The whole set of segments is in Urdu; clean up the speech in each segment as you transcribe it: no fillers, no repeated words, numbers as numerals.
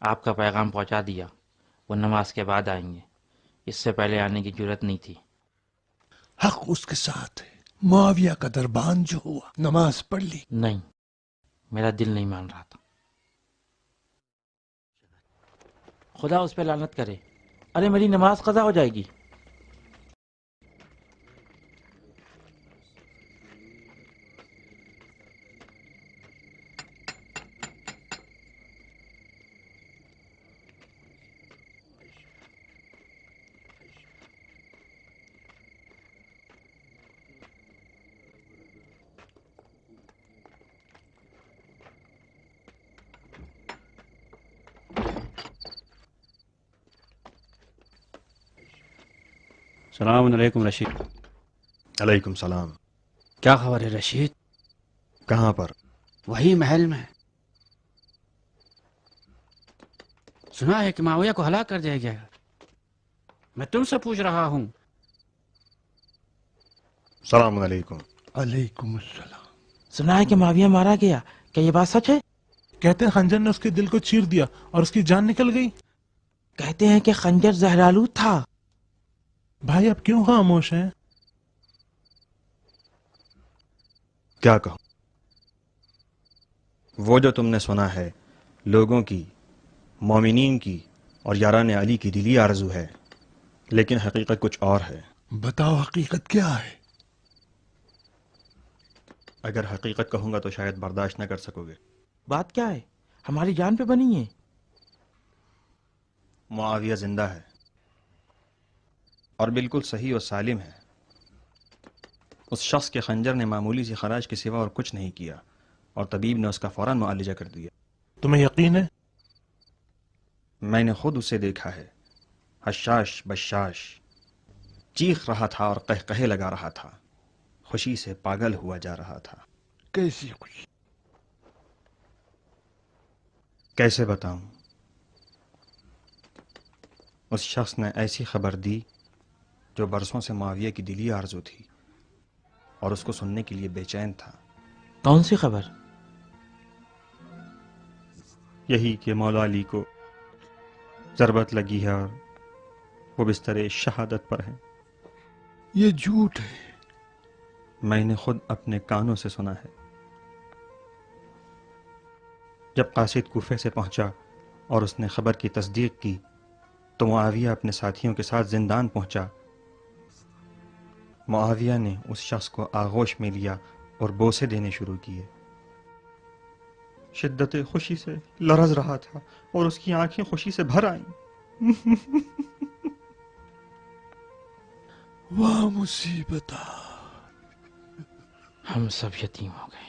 آپ کا پیغام پہنچا دیا، وہ نماز کے بعد آئیں گے، اس سے پہلے آنے کی جرت نہیں تھی۔ حق اس کے ساتھ ہے۔ معاویہ کا دربان جو ہوا، نماز پڑھ لی؟ نہیں، میرا دل نہیں مان رہا تھا۔ خدا اس پہ لعنت کرے، ارے میری نماز قضا ہو جائے گی۔ السلام علیکم رشید۔ علیکم السلام۔ کیا خبر ہے رشید؟ کہاں پر؟ وہی محل میں۔ سنا ہے کہ معاویہ کو ہلاک کر دیا گیا ہے۔ میں تم سے پوچھ رہا ہوں۔ السلام علیکم۔ علیکم السلام۔ سنا ہے کہ معاویہ مارا گیا، کیا یہ بات سچ ہے؟ کہتے ہیں خنجر نے اس کے دل کو چیر دیا اور اس کی جان نکل گئی۔ کہتے ہیں کہ خنجر زہرآلود تھا۔ بھائی اب کیوں خاموش ہیں؟ کیا کہوں؟ وہ جو تم نے سنا ہے لوگوں کی، مومنین کی اور یاران علی کی دلی آرزو ہے، لیکن حقیقت کچھ اور ہے۔ بتاؤ حقیقت کیا ہے؟ اگر حقیقت کہوں گا تو شاید برداشت نہ کر سکو گے۔ بات کیا ہے؟ ہماری جان پہ بنی ہے۔ معاویہ زندہ ہے اور بالکل صحیح اور سالم ہے۔ اس شخص کے خنجر نے معمولی سی خراش کے سوا اور کچھ نہیں کیا، اور طبیب نے اس کا فوراً معالجہ کر دیا۔ تمہیں یقین ہے؟ میں نے خود اسے دیکھا ہے، حشاش بشاش چیخ رہا تھا اور قہقہے لگا رہا تھا، خوشی سے پاگل ہوا جا رہا تھا۔ کیسی خوشی؟ کیسے بتاؤں؟ اس شخص نے ایسی خبر دی جو برسوں سے معاویہ کی دلی آرزو تھی اور اس کو سننے کے لیے بے چین تھا۔ کون سی خبر؟ یہی کہ مولا علی کو ضربت لگی ہے اور وہ بستر شہادت پر ہیں۔ یہ جھوٹ ہے۔ میں نے خود اپنے کانوں سے سنا ہے۔ جب قاصد کوفے سے پہنچا اور اس نے خبر کی تصدیق کی تو معاویہ اپنے ساتھیوں کے ساتھ زندان پہنچا۔ معاویہ نے اس شخص کو آغوش میں لیا اور بوسے دینے شروع کیے۔ شدت خوشی سے لرز رہا تھا اور اس کی آنکھیں خوشی سے بھر آئیں۔ واہ مصیبت! ہم سب یتیم ہو گئے۔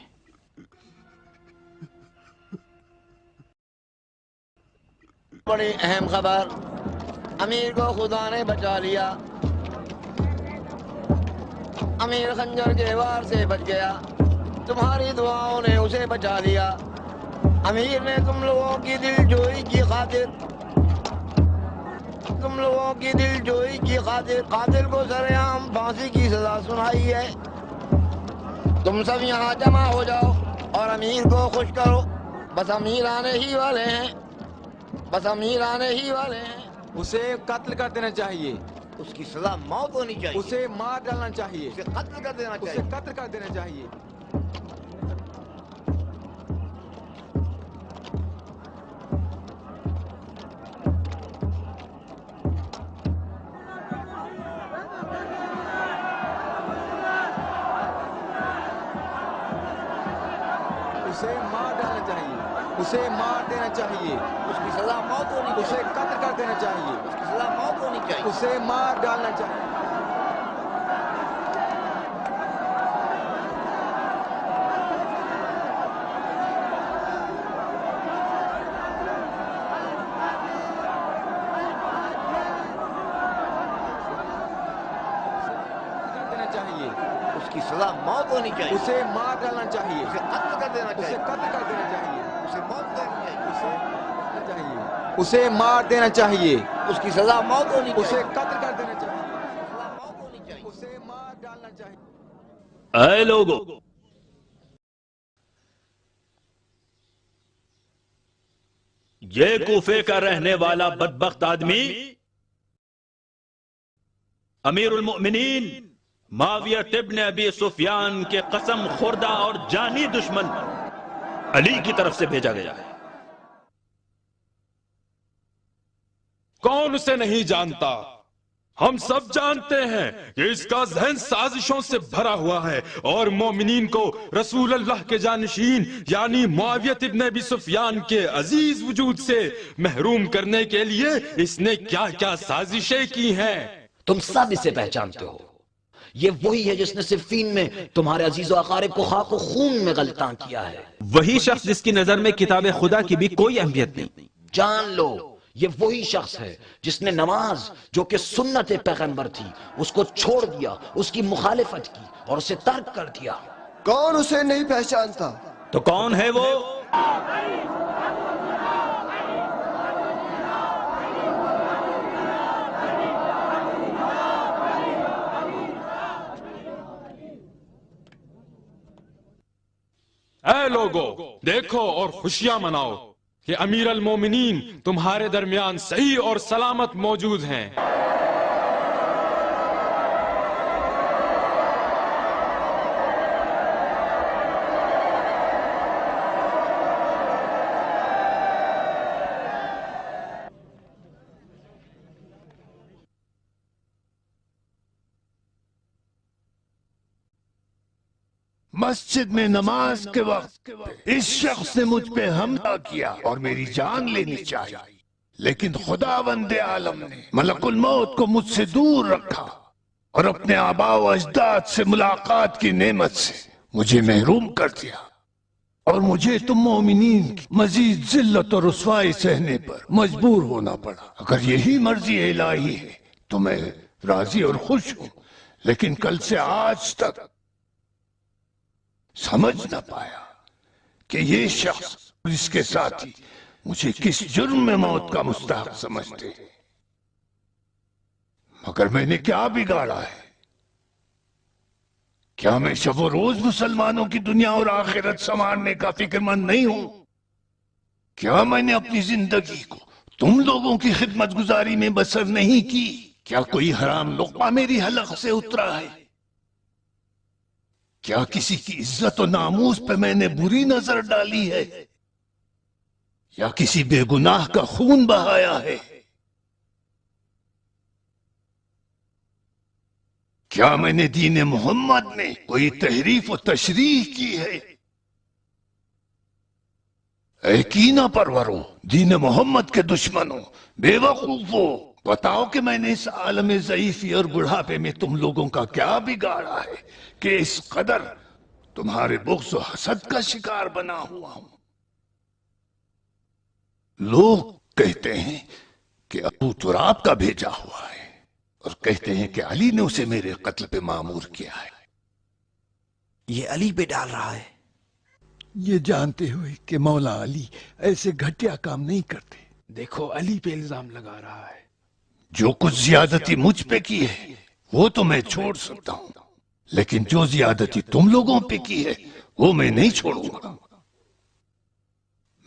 بڑی اہم خبر، امیر کو خدا نے بچا لیا۔ امیر خنجر کے وار سے بچ گیا، تمہاری دعاؤں نے اسے بچا لیا۔ امیر نے تم لوگوں کی دل جوئی کی خاطر قاتل کو سرعام پھانسی کی سزا سنائی ہے۔ تم سب یہاں جمع ہو جاؤ اور امیر کو خوش کرو، بس امیر آنے ہی والے ہیں، بس امیر آنے ہی والے ہیں۔ اسے قتل کر دینا چاہیے، اس کی سزا موت ہونی چاہیے، اسے مار ڈالنا چاہیے، اسے قتل کر دینا چاہیے، اسے قتل کر دینا چاہیے۔ اسے مار ڈالنا چاہیے، اسے مار دینا چاہیے، اس کی سزا موت ہونی چاہیے، اسے قتل کر دینا چاہیے، اس کی سزا موت ہونی چاہیے، اسے مار ڈالنا چاہیے۔ اس کی سزا موت ہونی چاہیے، اسے مار ڈالنا چاہیے، اسے قتل کر دینا اسے چاہیے، قتل کر دینا چاہیے، اسے موت دینی چاہیے، اسے مار دینا چاہیے، اس کی سزا موت ہونی چاہیے، اسے قتل کر دینا چاہیے، سزا موت ہونی چاہیے، اسے مار ڈالنا چاہیے۔ اے لوگو، یہ کوفے کا رہنے والا بدبخت آدمی امیر المؤمنین معاویہ ابن ابی سفیان کے قسم خوردہ اور جانی دشمن علی کی طرف سے بھیجا گیا ہے۔ کون اسے نہیں جانتا؟ ہم سب جانتے ہیں کہ اس کا ذہن سازشوں سے بھرا ہوا ہے اور مومنین کو رسول اللہ کے جانشین یعنی معاویہ ابن ابی سفیان کے عزیز وجود سے محروم کرنے کے لیے اس نے کیا کیا سازشیں کی ہیں۔ تم سب اسے پہچانتے ہو، یہ وہی ہے جس نے صفین میں تمہارے عزیز و اقارب کو خاک و خون میں غلطاں کیا ہے، وہی شخص جس کی نظر میں کتاب خدا کی بھی کوئی اہمیت نہیں۔ جان لو یہ وہی شخص ہے جس نے نماز جو کہ سنت پیغمبر تھی اس کو چھوڑ دیا، اس کی مخالفت کی اور اسے ترک کر دیا۔ کون اسے نہیں پہچانتا؟ تو کون ہے وہ؟ اے لوگو دیکھو اور خوشیاں مناؤ کہ امیر المومنین تمہارے درمیان صحیح اور سلامت موجود ہیں۔ مسجد میں نماز کے وقت اس شخص نے مجھ پہ حملہ کیا اور میری جان لینی چاہی، لیکن خداوند عالم نے ملک الموت کو مجھ سے دور رکھا اور اپنے آباء و اجداد سے ملاقات کی نعمت سے مجھے محروم کر دیا، اور مجھے تم مومنین کی مزید ذلت اور رسوائی سہنے پر مجبور ہونا پڑا۔ اگر یہی مرضی الہی ہے تو میں راضی اور خوش ہوں، لیکن کل سے آج تک سمجھ نہ پایا کہ یہ شخص اور اس کے ساتھی مجھے کس جرم میں موت کا مستحق سمجھتے ہیں، مگر میں نے کیا بگاڑا ہے؟ کیا میں شب و روز مسلمانوں کی دنیا اور آخرت سنوارنے کا فکر مند نہیں ہوں؟ کیا میں نے اپنی زندگی کو تم لوگوں کی خدمت گزاری میں بسر نہیں کی؟ کیا کوئی حرام لقمہ میری حلق سے اترا ہے؟ کیا کسی کی عزت و ناموس پہ میں نے بری نظر ڈالی ہے، یا کسی بے گناہ کا خون بہایا ہے؟ کیا میں نے دین محمد میں کوئی تحریف و تشریح کی ہے؟ اے کینہ پرورو، دین محمد کے دشمنوں، بے وقوفو، بتاؤ کہ میں نے اس عالم ضعیفی اور بڑھاپے میں تم لوگوں کا کیا بگاڑا ہے کہ اس قدر تمہارے بغض و حسد کا شکار بنا ہوا ہوں؟ لوگ کہتے ہیں کہ ابو تراب کا بھیجا ہوا ہے، اور کہتے ہیں کہ علی نے اسے میرے قتل پہ مامور کیا ہے۔ یہ علی پہ ڈال رہا ہے، یہ جانتے ہوئے کہ مولا علی ایسے گھٹیا کام نہیں کرتے۔ دیکھو علی پہ الزام لگا رہا ہے۔ جو کچھ زیادتی مجھ پہ کی ہے وہ تو میں چھوڑ سکتا ہوں، لیکن جو زیادتی تم لوگوں پہ کی ہے وہ میں نہیں چھوڑوں گا۔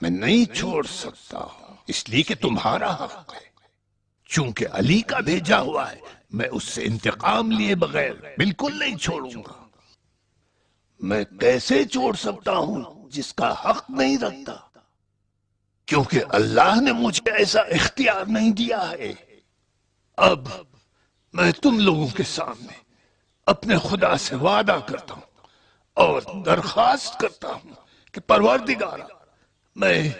میں نہیں چھوڑ سکتا ہوں، اس لیے کہ تمہارا حق ہے۔ چونکہ علی کا بھیجا ہوا ہے، میں اس سے انتقام لیے بغیر بالکل نہیں چھوڑوں گا۔ میں کیسے چھوڑ سکتا ہوں جس کا حق نہیں رکھتا؟ کیونکہ اللہ نے مجھے ایسا اختیار نہیں دیا ہے۔ اب میں تم لوگوں کے سامنے اپنے خدا سے وعدہ کرتا ہوں اور درخواست کرتا ہوں کہ پروردگارا، میں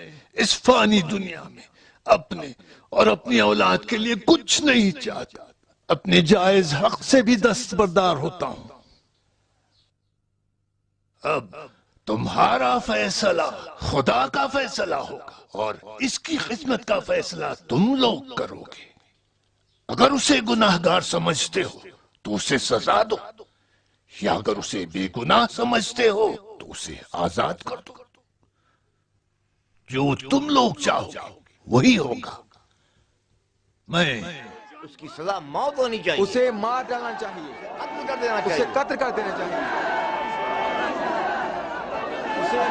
اس فانی دنیا میں اپنے اور اپنی اولاد کے لیے کچھ نہیں چاہتا، اپنے جائز حق سے بھی دستبردار ہوتا ہوں۔ اب تمہارا فیصلہ خدا کا فیصلہ ہوگا، اور اس کی خدمت کا فیصلہ تم لوگ کرو گے۔ اگر اسے گناہگار سمجھتے ہو تو اسے سزا دو، یا اگر اسے بے گناہ سمجھتے ہو تو اسے آزاد کر دو۔ جو تم لوگ چاہو وہی ہوگا۔ میں اس کی سزا موت ہونی چاہیے، اسے مار ڈالنا چاہیے، قتل کر دینا چاہیے، اسے قتل کر دینا چاہیے، اسے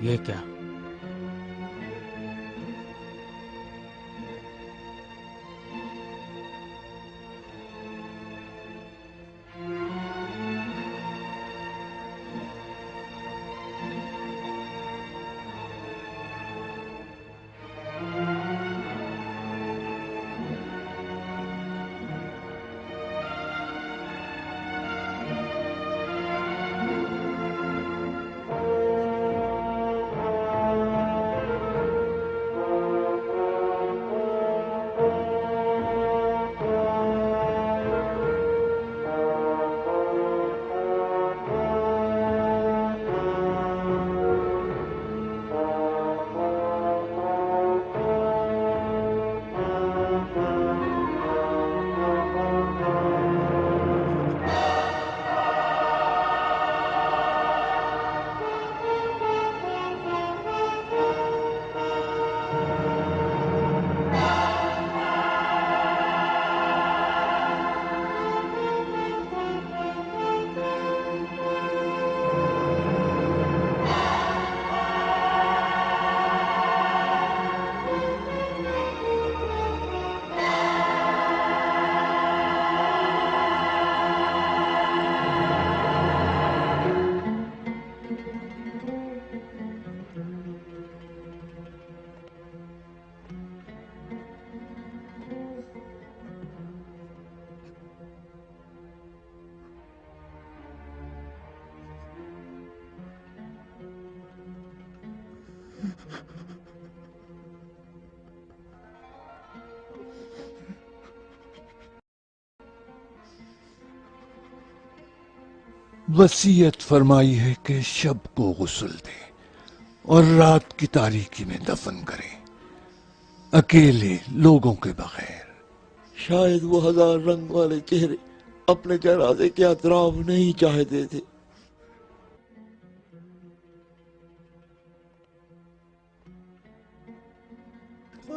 یہ کیا؟ وصیت فرمائی ہے کہ شب کو غسل دیں اور رات کی تاریکی میں دفن کریں، اکیلے لوگوں کے بغیر۔ شاید وہ 1000 رنگ والے چہرے اپنے جنازے کے اطراف نہیں چاہتے تھے۔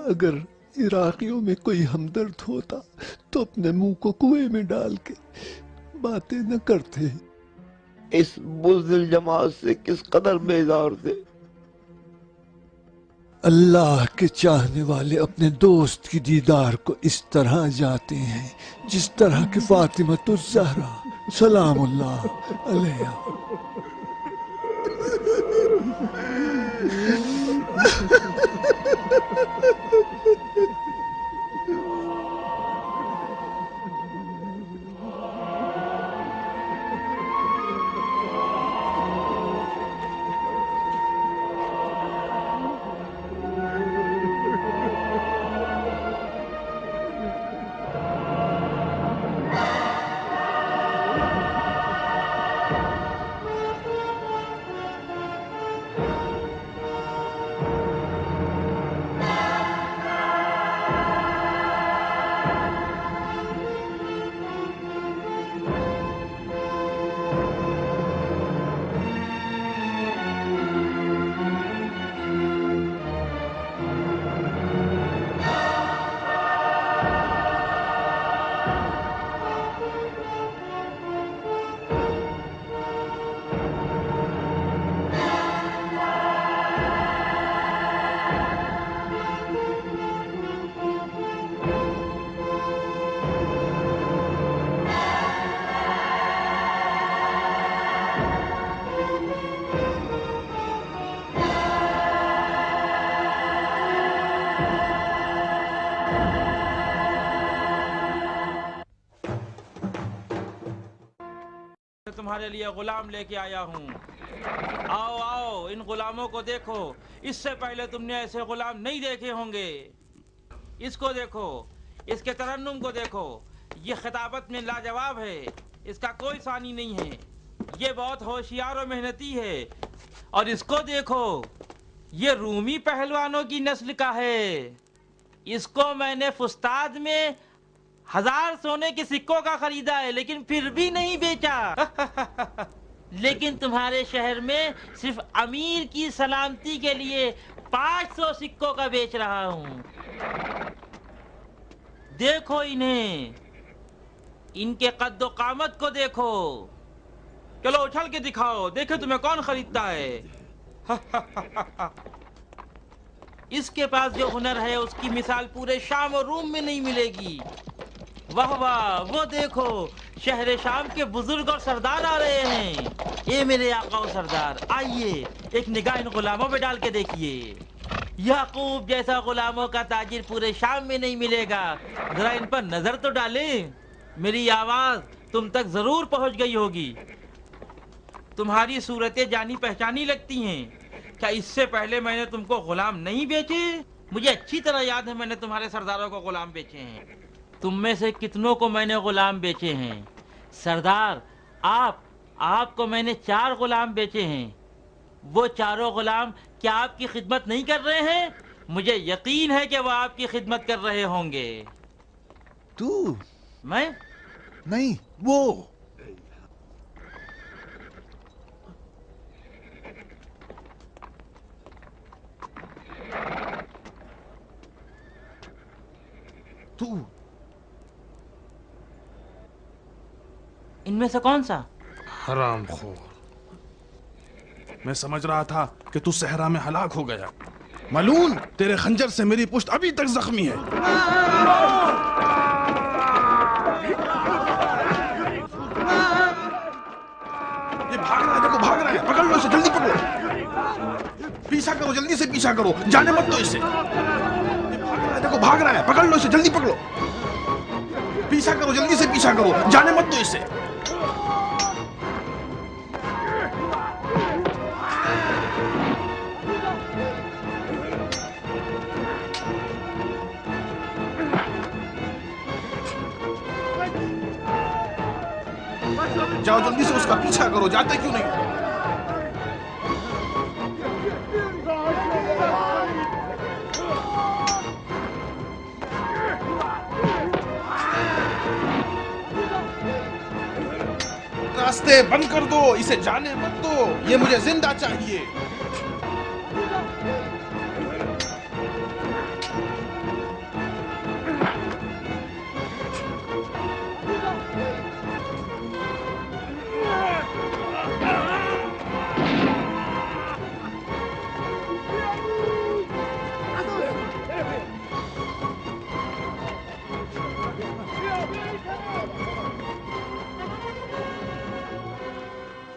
اگر عراقیوں میں کوئی ہمدرد ہوتا تو اپنے منہ کو کنویں میں ڈال کے باتیں نہ کرتے۔ اس بزدل جماعت سے کس قدر بیزار تھے۔ اللہ کے چاہنے والے اپنے دوست کی دیدار کو اس طرح جاتے ہیں جس طرح کہ فاطمۃ الزہرا سلام اللہ علیہا۔ تمہارے لیے غلام لے کے آیا ہوں۔ آؤ آؤ، ان غلاموں کو دیکھو، اس سے پہلے تم نے ایسے غلام نہیں دیکھے ہوں گے۔ اس کو دیکھو، اس کے ترنم کو دیکھو، یہ خطابت میں لاجواب ہے، اس کا کوئی ثانی نہیں ہے، یہ بہت ہوشیار و محنتی ہے۔ اور اس کو دیکھو، یہ رومی پہلوانوں کی نسل کا ہے۔ اس کو میں نے فستاد میں 1000 سونے کے سکوں کا خریدا ہے، لیکن پھر بھی نہیں بیچا۔ لیکن تمہارے شہر میں صرف امیر کی سلامتی کے لیے 500 سکوں کا بیچ رہا ہوں۔ دیکھو انہیں، ان کے قد و قامت کو دیکھو۔ چلو اچھل کے دکھاؤ، دیکھو تمہیں کون خریدتا ہے۔ اس کے پاس جو ہنر ہے اس کی مثال پورے شام اور روم میں نہیں ملے گی. واہ واہ، وہ دیکھو شہر شام کے بزرگ اور سردار آ رہے ہیں. اے میرے آقا و سردار، آئیے ایک نگاہ ان غلاموں پہ ڈال کے دیکھیے. یعقوب جیسا غلاموں کا تاجر پورے شام میں نہیں ملے گا. ذرا ان پر نظر تو ڈالیں. میری آواز تم تک ضرور پہنچ گئی ہوگی. تمہاری صورتیں جانی پہچانی لگتی ہیں. کیا اس سے پہلے میں نے تم کو غلام نہیں بیچے؟ مجھے اچھی طرح یاد ہے میں نے تمہارے سرداروں کو غلام بیچے ہیں. تم میں سے کتنوں کو میں نے غلام بیچے ہیں؟ سردار، آپ کو میں نے 4 غلام بیچے ہیں. وہ چاروں غلام کیا آپ کی خدمت نہیں کر رہے ہیں؟ مجھے یقین ہے کہ وہ آپ کی خدمت کر رہے ہوں گے. تو میں نہیں، وہ تو ان میں سے کون سا؟ حرام خور، میں سمجھ رہا تھا کہ تو صحرا میں ہلاک ہو گیا. ملعون، تیرے خنجر سے میری پشت ابھی تک زخمی ہے. یہ بھاگ رہا ہے، دیکھو بھاگ رہا ہے. پکڑ لو اسے، جلدی پکڑو. پیچھا کرو، جلدی سے پیچھا کرو، جانے مت دو اسے. یہ بھاگ رہا ہے، دیکھو بھاگ رہا ہے. پکڑ لو اسے، جلدی پکڑو. پیچھا کرو، جلدی سے پیچھا کرو، جانے مت دو اسے. جاؤ جلدی سے اس کا پیچھا کرو، جاتے کیوں نہیں؟ راستے بند کر دو، اسے جانے مت دو. یہ مجھے زندہ چاہیے.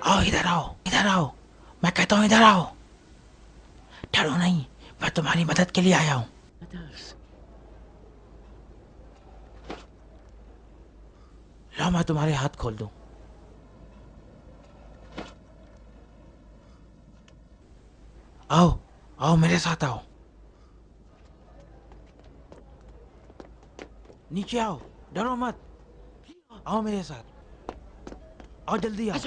آؤ، ادھر آؤ، ادھر آؤ. میں کہتا ہوں ادھر آؤ. ڈرو نہیں، میں تمہاری مدد کے لیے آیا ہوں. لاؤ میں تمہارے ہاتھ کھول دوں. آؤ آؤ، میرے ساتھ آؤ. نیچے آؤ، ڈرو مت. آؤ میرے ساتھ، آؤ جلدی آؤ.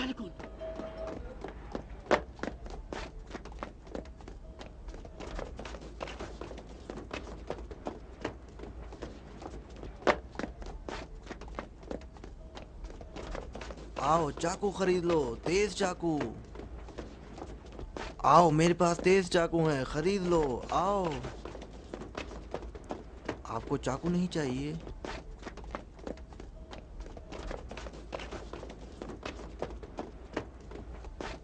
آؤ چاقو خرید لو، تیز چاقو. آؤ میرے پاس تیز چاقو ہیں، خرید لو. آؤ. آپ کو چاقو نہیں چاہیے؟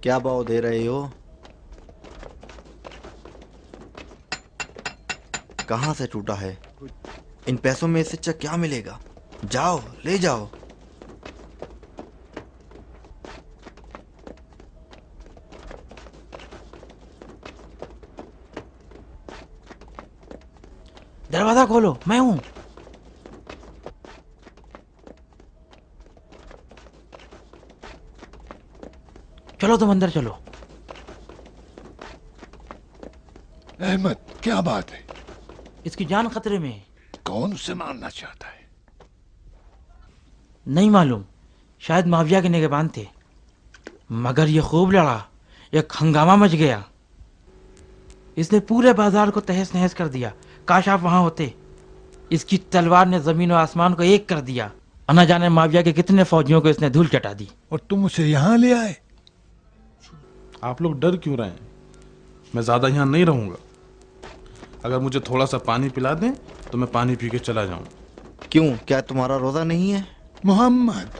کیا بھاؤ دے رہے ہو؟ کہاں سے ٹوٹا ہے؟ ان پیسوں میں سے کیا ملے گا؟ جاؤ لے جاؤ. دروازہ کھولو، میں ہوں. چلو تم اندر چلو. احمد، کیا بات ہے؟ اس کی جان خطرے میں. کون اسے مارنا چاہتا ہے؟ نہیں معلوم، شاید معاویہ کے نگہبان تھے. مگر یہ خوب لڑا، ایک ہنگامہ مچ گیا. اس نے پورے بازار کو تہس نہس کر دیا. کاش آپ وہاں ہوتے. اس کی تلوار نے زمین و آسمان کو ایک کر دیا. نہ جانے معاویہ کے کتنے فوجیوں کو اس نے دھول چٹا دی. اور تم اسے یہاں لے آئے؟ آپ لوگ ڈر کیوں رہے ہیں؟ میں زیادہ یہاں نہیں رہوں گا. اگر مجھے تھوڑا سا پانی پلا دیں تو میں پانی پی کے چلا جاؤں. کیوں، کیا تمہارا روزہ نہیں ہے؟ محمد،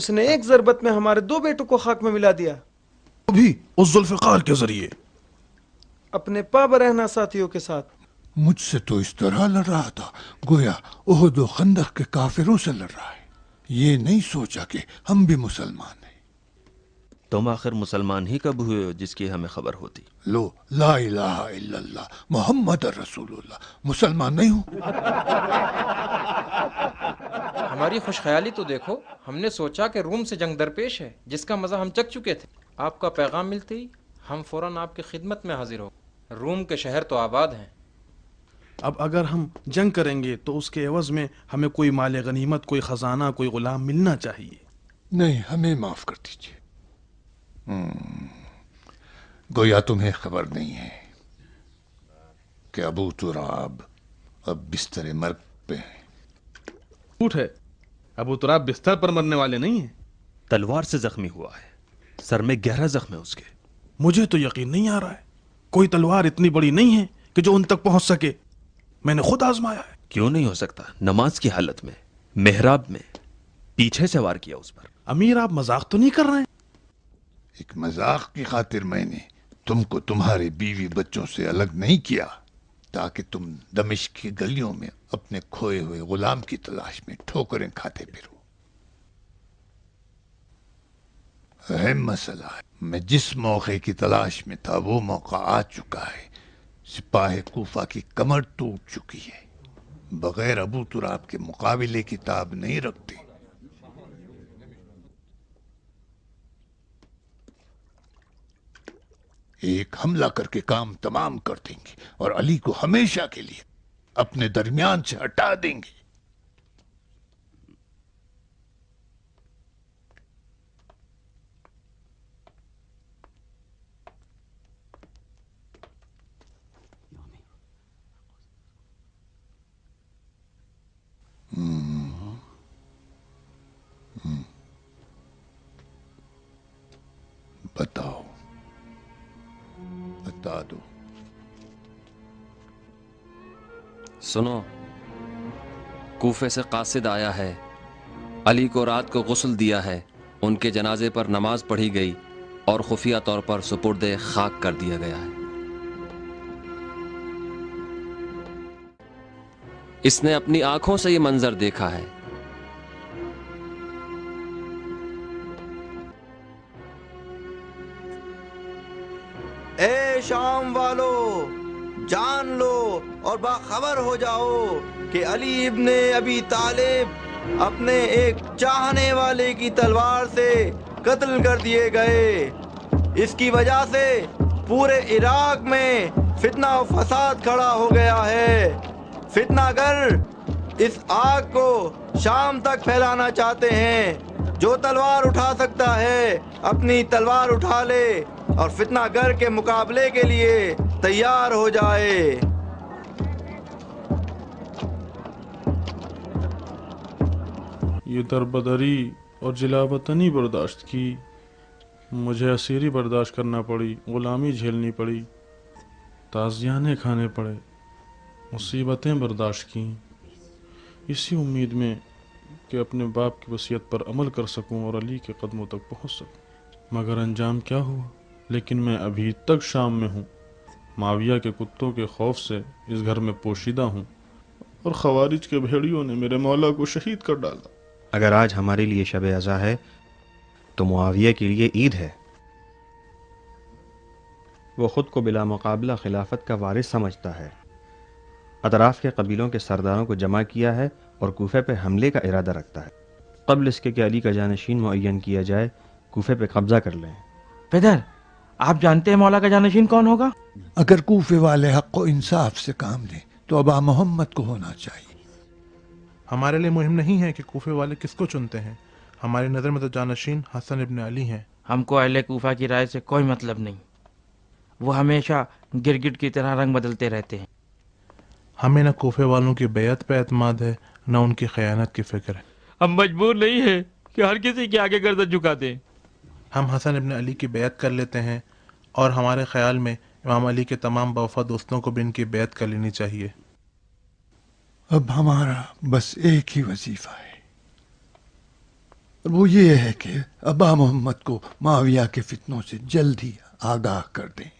اس نے ایک ضربت میں ہمارے 2 بیٹوں کو خاک میں ملا دیا، وہ بھی اس ذوالفقار کے ذریعے، اپنے پابرہنہ ساتھیوں کے ساتھ۔ مجھ سے تو اس طرح لڑ رہا تھا گویا احد و خندق کے کافروں سے لڑ رہا ہے۔ یہ نہیں سوچا کہ ہم بھی مسلمان ہیں۔ تم آخر مسلمان ہی کب ہوئے ہو جس کی ہمیں خبر ہوتی؟ لو، لا الہ الا اللہ محمد رسول اللہ، مسلمان نہیں ہوں۔ ہماری خوش خیالی تو دیکھو، ہم نے سوچا کہ روم سے جنگ درپیش ہے جس کا مزہ ہم چکھ چکے تھے۔ آپ کا پیغام ملتے ہی ہم فوراً آپ کی خدمت میں حاضر ہو گئے۔ روم کے شہر تو آباد ہیں۔ اب اگر ہم جنگ کریں گے تو اس کے عوض میں ہمیں کوئی مال غنیمت، کوئی خزانہ، کوئی غلام ملنا چاہیے۔ نہیں، ہمیں معاف کر دیجیے۔ گویا تمہیں خبر نہیں ہے کہ ابو تراب اب بستر مرگ پہ ہیں۔ جھوٹ ہے، ابو تراب بستر پر مرنے والے نہیں ہیں۔ تلوار سے زخمی ہوا ہے، سر میں گہرا زخم ہے اس کے۔ مجھے تو یقین نہیں آ رہا ہے، کوئی تلوار اتنی بڑی نہیں ہے کہ جو ان تک پہنچ سکے۔ میں نے خود آزمایا ہے۔ کیوں نہیں ہو سکتا؟ نماز کی حالت میں محراب میں پیچھے سے وار کیا اس پر۔ امیر آپ مذاق تو نہیں کر رہے ہیں؟ ایک مذاق کی خاطر میں نے تم کو تمہارے بیوی بچوں سے الگ نہیں کیا تاکہ تم دمشق کی گلیوں میں اپنے کھوئے ہوئے غلام کی تلاش میں ٹھوکریں کھاتے پھرو۔ اہم مسئلہ ہے، میں جس موقع کی تلاش میں تھا وہ موقع آ چکا ہے۔ سپاہ کوفہ کی کمر ٹوٹ چکی ہے، بغیر ابو تراب کے مقابلے کی تاب نہیں رکھتے۔ ایک حملہ کر کے کام تمام کر دیں گے اور علی کو ہمیشہ کے لیے اپنے درمیان سے ہٹا دیں گے۔ بتاؤ، بتا دو۔ سنو، کوفے سے قاصد آیا ہے، علی کو رات کو غسل دیا ہے، ان کے جنازے پر نماز پڑھی گئی اور خفیہ طور پر سپرد خاک کر دیا گیا ہے۔ اس نے اپنی آنکھوں سے یہ منظر دیکھا ہے۔ اے شام والو، جان لو اور باخبر ہو جاؤ کہ علی ابن ابی طالب اپنے ایک چاہنے والے کی تلوار سے قتل کر دیے گئے۔ اس کی وجہ سے پورے عراق میں فتنہ و فساد کھڑا ہو گیا ہے۔ فتنہ گر اس آگ کو شام تک پھیلانا چاہتے ہیں۔ جو تلوار اٹھا سکتا ہے اپنی تلوار اٹھا لے اور فتنہ گر کے مقابلے کے لیے تیار ہو جائے۔ یہ دربدری اور جلا وطنی برداشت کی، مجھے اسیری برداشت کرنا پڑی، غلامی جھیلنی پڑی، تعزیانے کھانے پڑے، مصیبتیں برداشت کیں، اسی امید میں کہ اپنے باپ کی وصیت پر عمل کر سکوں اور علی کے قدموں تک پہنچ سکوں۔ مگر انجام کیا ہوا؟ لیکن میں ابھی تک شام میں ہوں، معاویہ کے کتوں کے خوف سے اس گھر میں پوشیدہ ہوں، اور خوارج کے بھیڑیوں نے میرے مولا کو شہید کر ڈالا۔ اگر آج ہمارے لیے شب عزا ہے تو معاویہ کے لیے عید ہے۔ وہ خود کو بلا مقابلہ خلافت کا وارث سمجھتا ہے، اطراف کے قبیلوں کے سرداروں کو جمع کیا ہے اور کوفے پہ حملے کا ارادہ رکھتا ہے۔ قبل اس کے کہ علی کا جانشین معین کیا جائے، کوفے پہ قبضہ کر لیں۔ پیدر، آپ جانتے ہیں مولا کا جانشین کون ہوگا؟ اگر کوفے والے حق و انصاف سے کام لیں تو ابا محمد کو ہونا چاہیے۔ ہمارے لیے مہم نہیں ہے کہ کوفے والے کس کو چنتے ہیں، ہماری نظر میں تو جانشین حسن ابن علی ہیں۔ ہم کو اہل کوفہ کی رائے سے کوئی مطلب نہیں، وہ ہمیشہ گرگٹ کی طرح رنگ بدلتے رہتے ہیں۔ ہمیں نہ کوفے والوں کی بیعت پہ اعتماد ہے نہ ان کی خیانت کی فکر ہے۔ ہم مجبور نہیں ہیں کہ ہر کسی کے آگے گردن جھکا دیں۔ ہم حسن ابن علی کی بیعت کر لیتے ہیں، اور ہمارے خیال میں امام علی کے تمام باوفا دوستوں کو بھی ان کی بیعت کر لینی چاہیے۔ اب ہمارا بس ایک ہی وظیفہ ہے، اور وہ یہ ہے کہ ابا محمد کو معاویہ کے فتنوں سے جلد ہی آگاہ کر دیں۔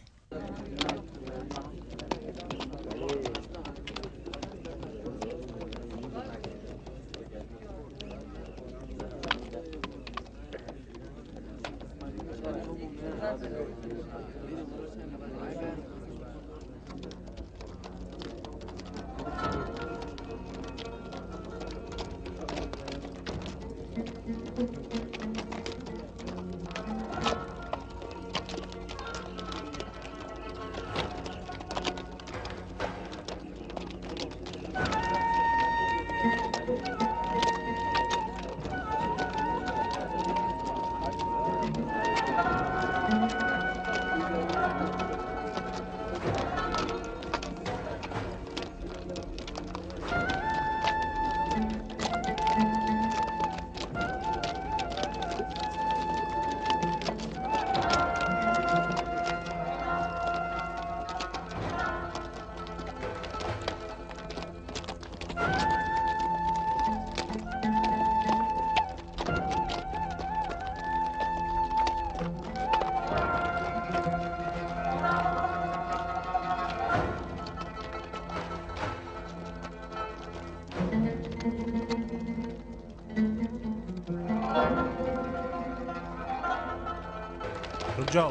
رک جاؤ،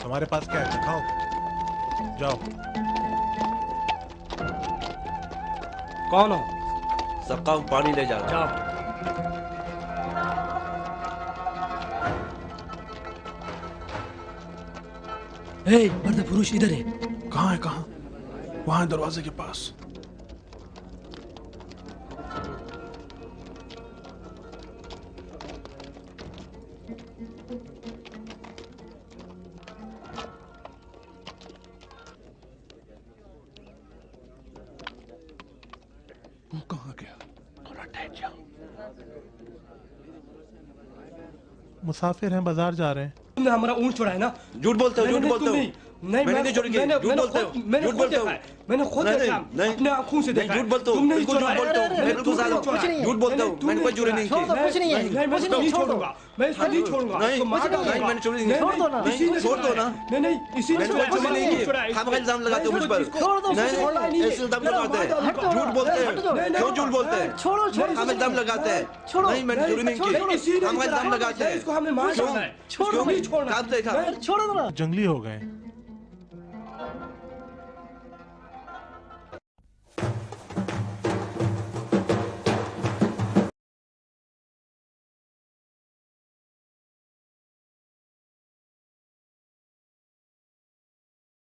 تمہارے پاس کیا ہے دکھاؤ، جاؤ۔ کون ہو؟ سقا پانی لے جاؤ۔ جاؤ۔ مرد فروش ادھر ہے۔ کہاں ہے؟ کہاں؟ وہاں دروازے کے پاس۔ وہ کہاں گیا؟ تھوڑا ٹھہر جاؤ۔ مسافر ہیں، بازار جا رہے ہیں۔ تم نے ہمارا اونٹ چڑھا ہے نا؟ جھوٹ بولتے ہو، جھوٹ بولتے ہو۔ نہیں، میں نے نہیں چوری کی، جھوٹ بولتے ہو، جھوٹ بولتے ہو۔ میں نے خود دیکھا، اپنے آنکھوں سے دیکھا۔ جھوٹ بولتے ہو، بالکل جھوٹ بولتے ہو، بالکل جھوٹ بولتے ہو۔ میں نے کوئی چوری نہیں کی۔ کچھ نہیں ہے، میں نہیں چھوڑوں گا، میں اس کو نہیں چھوڑوں گا۔ نہیں، میں نے چوری نہیں کی۔ چھوڑ دو نا، چھوڑ دو نا۔ نہیں، اسی نے کوئی چوری نہیں کی۔ ہم الزام لگاتے ہو مجھ پر۔ نہیں، ایسے الزام لگاتے ہیں، جھوٹ بولتے ہیں۔ کیوں جھوٹ بولتے ہیں؟ ہم الزام لگاتے ہیں۔ نہیں، میں نے چوری نہیں کی۔ ہم الزام لگاتے ہیں۔ کیوں؟ کب دیکھا؟ جنگلی ہو گئے۔